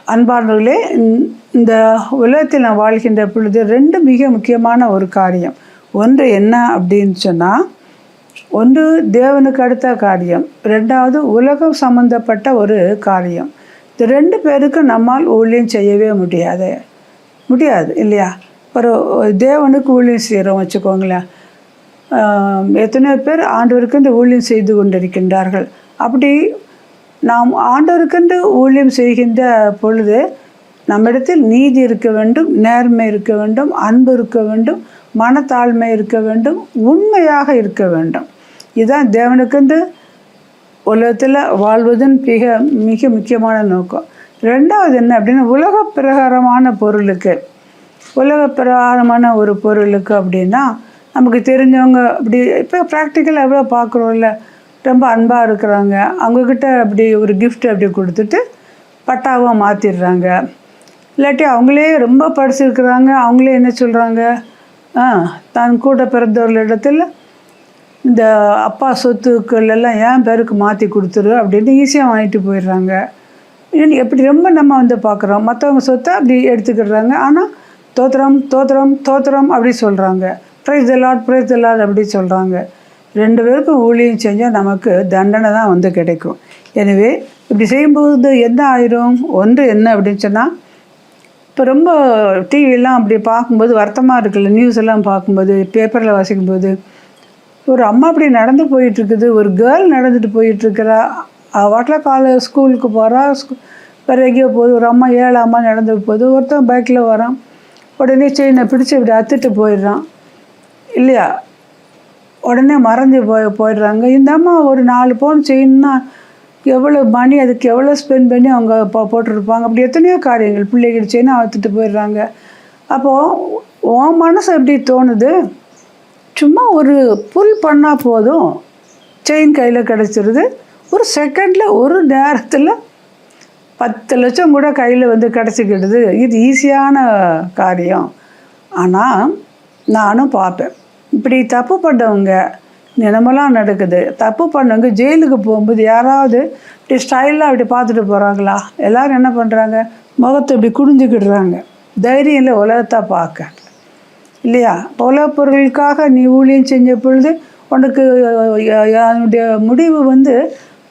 அன்பானவர்களே, இந்த உலகத்தில் நான் வாழ்கின்ற பொழுது 2 மிக முக்கியமான ஒரு காரியம். ஒன்று என்ன அப்படின்னு சொன்னால், ஒன்று தேவனுக்கு அடுத்த காரியம், 2வது உலகம் சம்மந்தப்பட்ட ஒரு காரியம். இந்த 2 பேருக்கும் நம்மால் ஊழியம் செய்யவே முடியாது இல்லையா? ஒரு தேவனுக்கு ஊழியம் செய்கிறோம் வச்சுக்கோங்களேன். எத்தனையோ பேர் ஆண்டவருக்கென்று ஊழியம் செய்து கொண்டிருக்கின்றார்கள். அப்படி நாம் ஆண்டவருக்கென்று ஊழியம் செய்கின்ற பொழுது நம்மிடத்தில் நீதி இருக்க வேண்டும், நேர்மை இருக்க வேண்டும், அன்பு இருக்க வேண்டும், மனத்தாழ்மை இருக்க வேண்டும், உண்மையாக இருக்க வேண்டும். இதுதான் தேவனுக்கென்று உலகத்தில் வாழ்வதன் மிக முக்கியமான நோக்கம். 2வது என்ன அப்படின்னா, உலக பிரகாரமான ஒரு பொருளுக்கு அப்படின்னா, நமக்கு தெரிஞ்சவங்க அப்படி இப்போ ப்ராக்டிக்கலாக எவ்வளோ பார்க்குறோம்ல, ரொம்ப அன்பாக இருக்கிறாங்க, அவங்கக்கிட்ட அப்படி ஒரு கிஃப்ட் அப்படி கொடுத்துட்டு பட்டாவாக மாற்றிடுறாங்க. இல்லாட்டி அவங்களே ரொம்ப படிச்சிருக்கிறாங்க, அவங்களே என்ன சொல்கிறாங்க, தான் கூட பிறந்தவர்களிடத்தில் இந்த அப்பா சொத்துக்கள் எல்லாம் என் பேருக்கு மாற்றி கொடுத்துரு அப்படின்னு ஈஸியாக வாங்கிட்டு போயிடுறாங்க. எப்படி ரொம்ப நம்ம பார்க்குறோம், மற்றவங்க சொத்தை அப்படி எடுத்துக்கிடுறாங்க. ஆனால் தோத்திரம் அப்படி சொல்கிறாங்க, ப்ரைஸ் தி லார்ட் அப்படி சொல்கிறாங்க. 2 பேருக்கும் ஊழியம் செஞ்சால் நமக்கு தண்டனை தான் கிடைக்கும். எனவே இப்படி செய்யும்போது என்ன ஆயிரும், ஒன்று என்ன அப்படின்னு சொன்னால், இப்போ ரொம்ப டிவியெல்லாம் அப்படி பார்க்கும்போது வருத்தமாக இருக்குல்ல, நியூஸ் எல்லாம் பார்க்கும்போது, பேப்பரில் வாசிக்கும்போது, ஒரு அம்மா அப்படி நடந்து போயிட்டுருக்குது, ஒரு கேர்ள் நடந்துட்டு போயிட்டுருக்கிறா, வாட்டில் ஸ்கூலுக்கு போகிறா, வேறு எங்கேயோ போகுது, ஒரு அம்மா 7 அம்மா நடந்து போகுது, ஒருத்தன் பைக்கில் வரான், உடனே செயினை பிடிச்சி இப்படி அத்துட்டு போயிடுறான் இல்லையா, உடனே மறைஞ்சு போயிடுறாங்க. இந்த அம்மா ஒரு 4 பவுன் செயின்னா எவ்வளோ மணி, அதுக்கு எவ்வளோ ஸ்பெண்ட் பண்ணி அவங்க போட்டிருப்பாங்க. அப்படி எத்தனையோ காரியங்கள், பிள்ளைகள் செயினை அத்துட்டு போயிடுறாங்க. அப்போது உன் மனசு எப்படி தோணுது, சும்மா ஒரு புல் பண்ணால் போதும், செயின் கையில் கிடச்சிருது. ஒரு செகண்டில், ஒரு நேரத்தில் 10 லட்சம் கூட கையில் கிடச்சிக்கிடுது. இது ஈஸியான காரியம். ஆனால் நானும் பார்ப்பேன், இப்படி தப்பு பண்ணவங்க தினமெல்லாம் நடக்குது. தப்பு பண்ணவங்க ஜெயிலுக்கு போகும்போது யாராவது இப்படி ஸ்டைலாக அப்படி பார்த்துட்டு போகிறாங்களா? எல்லோரும் என்ன பண்ணுறாங்க, முகத்தை இப்படி குடிஞ்சிக்கிடுறாங்க. தைரியம் இல்லை உலகத்தை பார்க்க இல்லையா? உலகப் பொருளுக்காக நீ ஊழியம் செஞ்ச பொழுது உனக்கு அதனுடைய முடிவு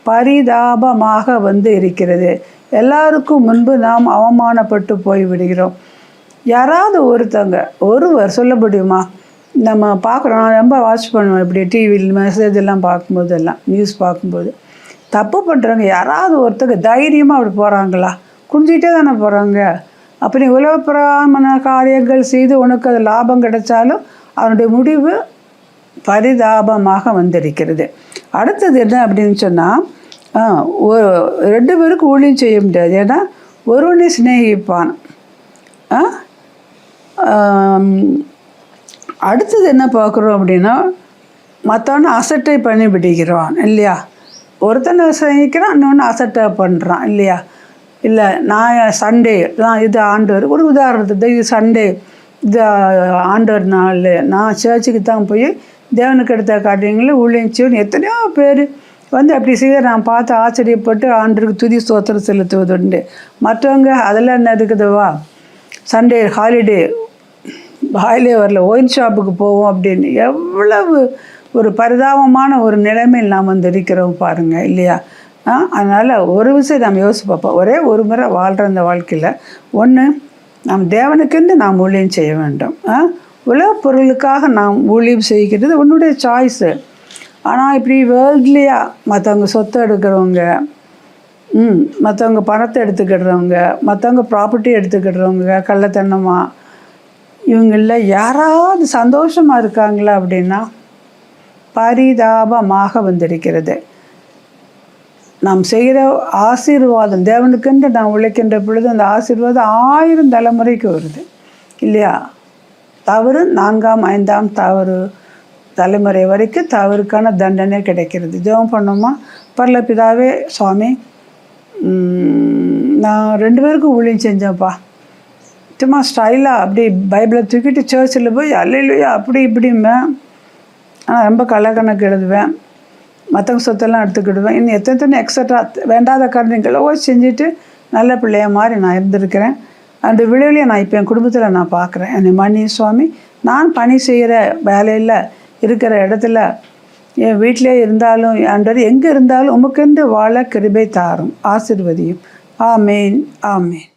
பரிதாபமாக இருக்கிறது. எல்லாருக்கும் முன்பு நாம் அவமானப்பட்டு போய்விடுகிறோம். யாராவது ஒருவர் சொல்ல முடியுமா? நம்ம பார்க்குறோம், நான் ரொம்ப வாட்ச் பண்ணுவேன் இப்படி டிவியில் மெசேஜ் எல்லாம் பார்க்கும்போதெல்லாம், நியூஸ் பார்க்கும்போது, தப்பு பண்ணுறவங்க யாராவது ஒருத்தங்க தைரியமாக அப்படி போகிறாங்களா? குடிஞ்சிக்கிட்டே தானே போகிறாங்க. அப்படி உலகப்பிரமான காரியங்கள் செய்து உனக்கு அது லாபம் கிடைச்சாலும் அவனுடைய முடிவு பரிதாபமாக இருக்கிறது. அடுத்தது என்ன அப்படின்னு சொன்னால், 2 பேருக்கு ஊழியம் செய்ய முடியாது. ஏன்னா ஒருவனை சிநேகிப்பான். அடுத்தது என்ன பார்க்குறோம் அப்படின்னா, மற்றவனை அசட்டை பண்ணி பிடிக்கிறான் இல்லையா? ஒருத்தனை சிநேகிக்கிறான், இன்னொன்று அசட்டை பண்ணுறான் இல்லையா? இல்லை நான் சண்டே தான், இது ஆண்டவர், ஒரு உதாரணத்துக்கு இது சண்டே, இது ஆண்டவர் நாள், நான் சர்ச்சுக்கு தான் போய் தேவனுக்கு எடுத்த காரியங்களில் ஊழியம் செய்யணும். எத்தனையோ பேர் அப்படி செய்ய நான் பார்த்து ஆச்சரியப்பட்டு ஆண்டருக்கு துதி ஸ்தோத்திரம் செலுத்துவதுண்டு. மற்றவங்க அதெல்லாம் என்ன இருக்குதுவா, சண்டே ஹாலிடே வரல, ஒயின் ஷாப்புக்கு போவோம் அப்படின்னு எவ்வளவு ஒரு பரிதாபமான ஒரு நிலைமையில் நாம் இருக்கிறோம் பாருங்கள் இல்லையா? அதனால் ஒரு விஷயம் நாம் யோசிச்சு பார்ப்போம். ஒரே ஒரு முறை வாழ்கிற இந்த வாழ்க்கையில், ஒன்று நாம் தேவனுக்கென்று நாம் ஊழியம் செய்ய வேண்டும். உலகப் பொருளுக்காக நாம் ஊழியம் செய்கிறது உன்னுடைய சாய்ஸு. ஆனால் இப்படி வேர்ல்ட்லியாக மற்றவங்க சொத்தை எடுக்கிறவங்க, மற்றவங்க பணத்தை எடுத்துக்கிடுறவங்க, மற்றவங்க ப்ராப்பர்ட்டி எடுத்துக்கிடுறவங்க, கள்ளத்தனமாக இவங்களில் யாராவது சந்தோஷமாக இருக்காங்களா அப்படின்னா பரிதாபமாக இருக்கிறது. நாம் செய்கிற ஆசீர்வாதம், தேவனுக்கென்று நாம் உழைக்கின்ற பொழுது அந்த ஆசீர்வாதம் 1000 தலைமுறைக்கு வருது இல்லையா? தவறு 4ஆம் 5ஆம் தலைமுறை வரைக்கும் தவறுக்கான தண்டனை கிடைக்கிறது. ஜெபம் பண்ணோமா, பரல பிதாவே சுவாமி, நான் 2 பேருக்கும் ஊழியம் செஞ்சேன்ப்பா, சும்மா ஸ்டைலாக அப்படி பைபிளை தூக்கிட்டு சர்ச்சில் போய் அல்லையா அப்படி இப்படிம்பேன், ஆனால் ரொம்ப கணக்கு எழுதுவேன், மற்றவங்க சொத்தெல்லாம் எடுத்துக்கிடுவேன், இன்னும் எத்தனை எக்ஸட்ரா வேண்டாத காரணங்களோ செஞ்சுட்டு நல்ல பிள்ளைய மாதிரி நான் இருந்திருக்கிறேன். அந்த விளைவுலையை நான் இப்போ என் குடும்பத்தில் நான் பார்க்குறேன். என்னை மன்னி சுவாமி. நான் பணி செய்கிற வேலையில் இருக்கிற இடத்துல என் வீட்டிலே இருந்தாலும் ஆண்டவரே எங்கே இருந்தாலும் உமக்கென்று வாழ கிருபை தாரும், ஆசீர்வதியும். ஆமேன், ஆமேன்.